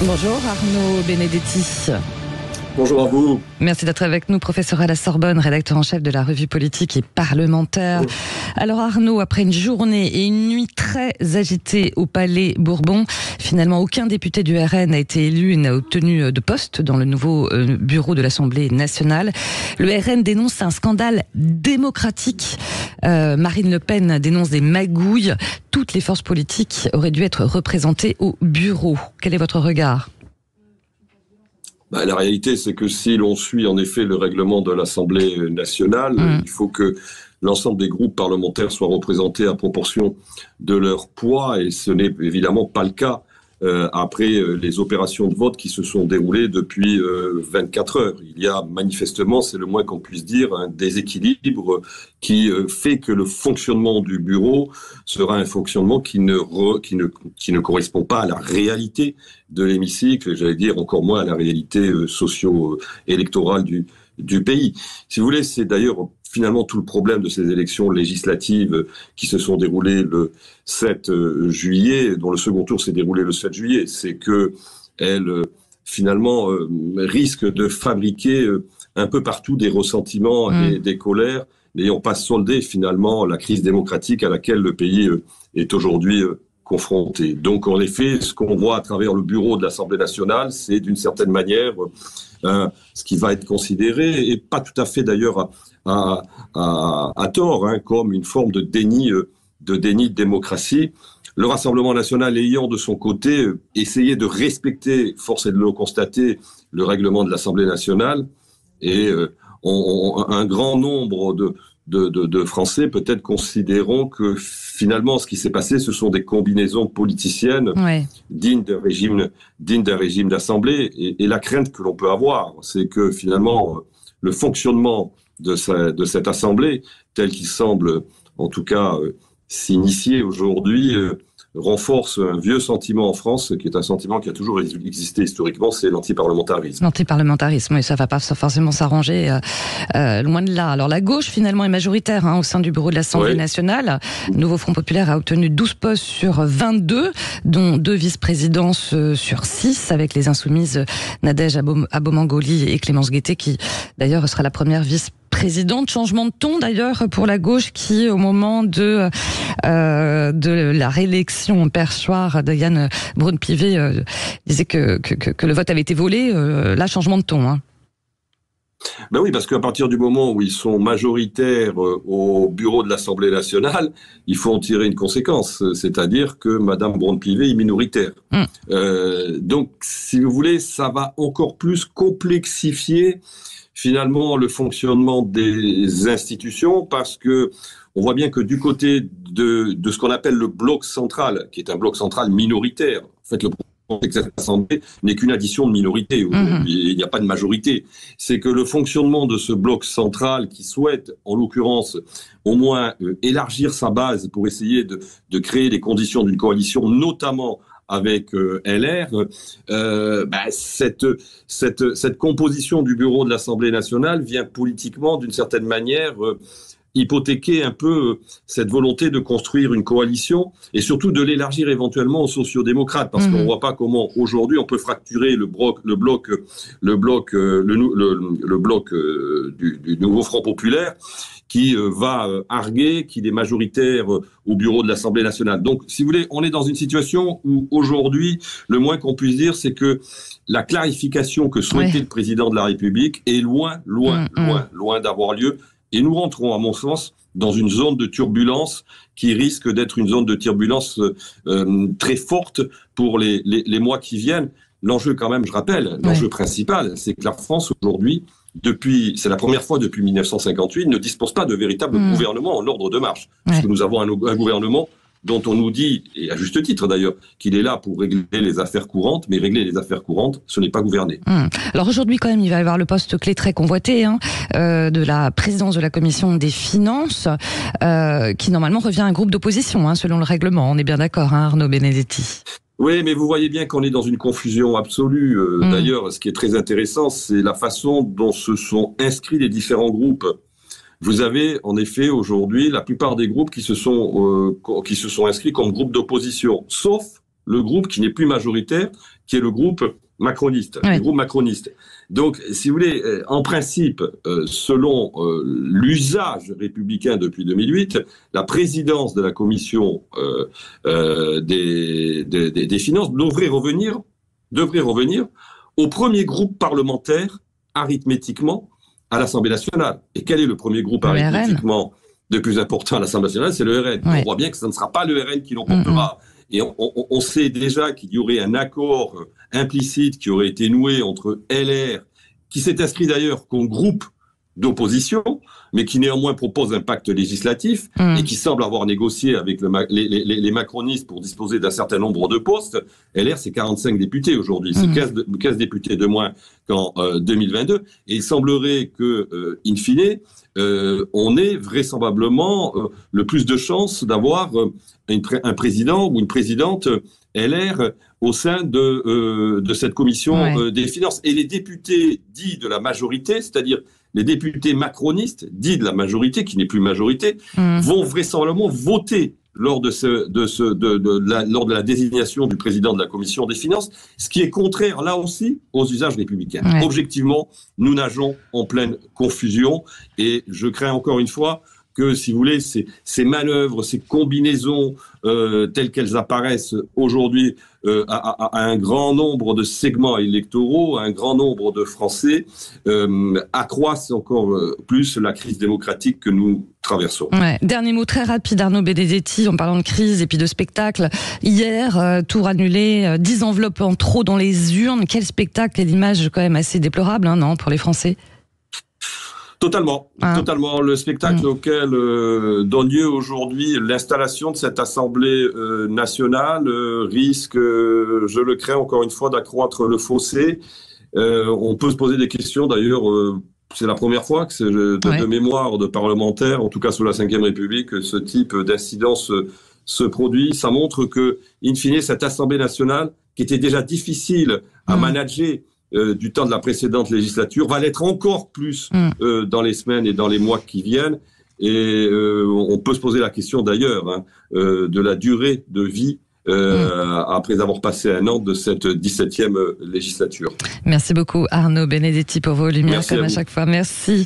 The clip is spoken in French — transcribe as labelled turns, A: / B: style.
A: Bonjour Arnaud Benedetti.
B: Bonjour à vous.
A: Merci d'être avec nous, professeur à la Sorbonne, rédacteur en chef de la revue politique et parlementaire. Alors Arnaud, après une journée et une nuit très agitée au Palais Bourbon, finalement aucun député du RN n'a été élu et n'a obtenu de poste dans le nouveau bureau de l'Assemblée nationale. Le RN dénonce un scandale démocratique. Marine Le Pen dénonce des magouilles. Toutes les forces politiques auraient dû être représentées au bureau. Quel est votre regard ?
B: La réalité, c'est que si l'on suit en effet le règlement de l'Assemblée nationale, il faut que l'ensemble des groupes parlementaires soient représentés à proportion de leur poids, et ce n'est évidemment pas le cas après les opérations de vote qui se sont déroulées depuis 24 heures. Il y a manifestement, c'est le moins qu'on puisse dire, un déséquilibre qui fait que le fonctionnement du bureau sera un fonctionnement qui ne correspond pas à la réalité de l'hémicycle, j'allais dire encore moins à la réalité socio-électorale du pays. Si vous voulez, c'est d'ailleurs finalement tout le problème de ces élections législatives qui se sont déroulées le 7 juillet, dont le second tour s'est déroulé le 7 juillet, c'est que elles finalement risquent de fabriquer un peu partout des ressentiments et des colères, n'ayant pas soldé finalement la crise démocratique à laquelle le pays est aujourd'hui confronté. Donc en effet, ce qu'on voit à travers le bureau de l'Assemblée nationale, c'est d'une certaine manière ce qui va être considéré, et pas tout à fait d'ailleurs à tort, comme une forme de déni de démocratie. Le Rassemblement national ayant de son côté essayé de respecter, force est de le constater, le règlement de l'Assemblée nationale, et un grand nombre de Français peut-être considérons que finalement ce qui s'est passé, ce sont des combinaisons politiciennes dignes d'un régime d'assemblée, et la crainte que l'on peut avoir, c'est que finalement le fonctionnement de cette assemblée, tel qu'il semble en tout cas s'initier aujourd'hui, renforce un vieux sentiment en France, qui est un sentiment qui a toujours existé historiquement, c'est l'antiparlementarisme.
A: L'antiparlementarisme, oui, ça ne va pas forcément s'arranger, loin de là. Alors la gauche, finalement, est majoritaire au sein du bureau de l'Assemblée nationale. Le Nouveau Front Populaire a obtenu 12 postes sur 22, dont 2 vice-présidences sur 6, avec les insoumises Nadège Abomangoli et Clémence Guettet, qui d'ailleurs sera la première vice-présidente. Changement de ton d'ailleurs pour la gauche qui, au moment de la réélection perchoir de Yann Braun-Pivet, disait que le vote avait été volé. Là, changement de ton.
B: Ben oui, parce qu'à partir du moment où ils sont majoritaires au bureau de l'Assemblée nationale, il faut en tirer une conséquence, c'est-à-dire que Madame Braun-Pivet est minoritaire. Donc, si vous voulez, ça va encore plus complexifier finalement le fonctionnement des institutions, parce que on voit bien que du côté de ce qu'on appelle le bloc central, qui est un bloc central minoritaire, en fait le problème c'est que cette assemblée n'est qu'une addition de minorités, il n'y a pas de majorité, c'est que le fonctionnement de ce bloc central qui souhaite en l'occurrence au moins élargir sa base pour essayer de créer les conditions d'une coalition, notamment avec LR, cette composition du bureau de l'Assemblée nationale vient politiquement, d'une certaine manière, hypothéquer un peu cette volonté de construire une coalition et surtout de l'élargir éventuellement aux sociodémocrates, parce qu'on ne voit pas comment aujourd'hui on peut fracturer le bloc du Nouveau Front Populaire, qui va arguer qu'il est majoritaire au bureau de l'Assemblée nationale. Donc, si vous voulez, on est dans une situation où aujourd'hui, le moins qu'on puisse dire, c'est que la clarification que souhaitait le président de la République est loin d'avoir lieu. Et nous rentrons, à mon sens, dans une zone de turbulence qui risque d'être une zone de turbulence très forte pour les mois qui viennent. L'enjeu, quand même, je rappelle, l'enjeu principal, c'est que la France, aujourd'hui, c'est la première fois depuis 1958, ne dispose pas de véritable gouvernement en ordre de marche. Parce que nous avons un gouvernement dont on nous dit, et à juste titre d'ailleurs, qu'il est là pour régler les affaires courantes, mais régler les affaires courantes, ce n'est pas gouverner.
A: Alors aujourd'hui, quand même, il va y avoir le poste clé très convoité de la présidence de la Commission des Finances, qui normalement revient à un groupe d'opposition, selon le règlement. On est bien d'accord, Arnaud Benedetti.
B: Oui, mais vous voyez bien qu'on est dans une confusion absolue. D'ailleurs, ce qui est très intéressant, c'est la façon dont se sont inscrits les différents groupes. Vous avez en effet aujourd'hui la plupart des groupes qui se sont inscrits comme groupe d'opposition, sauf le groupe qui n'est plus majoritaire, qui est le groupe macroniste, le groupe macroniste. Donc, si vous voulez, en principe, selon l'usage républicain depuis 2008, la présidence de la commission des finances devrait revenir au premier groupe parlementaire arithmétiquement à l'Assemblée nationale. Et quel est le premier groupe arithmétiquement le plus important à l'Assemblée nationale? C'est le RN. On voit bien que ce ne sera pas le RN qui l'emportera. Et on sait déjà qu'il y aurait un accord implicite qui aurait été noué entre LR, qui s'est inscrit d'ailleurs comme groupe d'opposition, mais qui néanmoins propose un pacte législatif et qui semble avoir négocié avec les macronistes pour disposer d'un certain nombre de postes. LR, c'est 45 députés aujourd'hui, c'est 15 députés de moins qu'en 2022. Et il semblerait que, in fine, on ait vraisemblablement le plus de chances d'avoir un président ou une présidente LR au sein de cette commission des finances. Et les députés dits de la majorité, c'est-à-dire les députés macronistes, dits de la majorité, qui n'est plus majorité, vont vraisemblablement voter lors de la désignation du président de la commission des finances, ce qui est contraire, là aussi, aux usages républicains. Objectivement, nous nageons en pleine confusion et je crains encore une fois que, si vous voulez, ces manœuvres, ces combinaisons telles qu'elles apparaissent aujourd'hui à un grand nombre de segments électoraux, à un grand nombre de Français, accroissent encore plus la crise démocratique que nous traversons.
A: Dernier mot très rapide, Arnaud Benedetti, en parlant de crise et puis de spectacle. Hier, tour annulé, 10 enveloppes en trop dans les urnes. Quel spectacle, quelle image quand même assez déplorable, hein, non, pour les Français?
B: Totalement. Le spectacle auquel donne lieu aujourd'hui l'installation de cette Assemblée nationale risque, je le crains encore une fois, d'accroître le fossé. On peut se poser des questions, d'ailleurs, c'est la première fois que de mémoire de parlementaires, en tout cas sous la Ve République, que ce type d'incident se produit. Ça montre que, in fine, cette Assemblée nationale, qui était déjà difficile à manager du temps de la précédente législature, va l'être encore plus dans les semaines et dans les mois qui viennent. Et on peut se poser la question d'ailleurs de la durée de vie après avoir passé un an de cette 17e législature.
A: Merci beaucoup Arnaud Benedetti pour vos lumières, comme à chaque fois. Merci.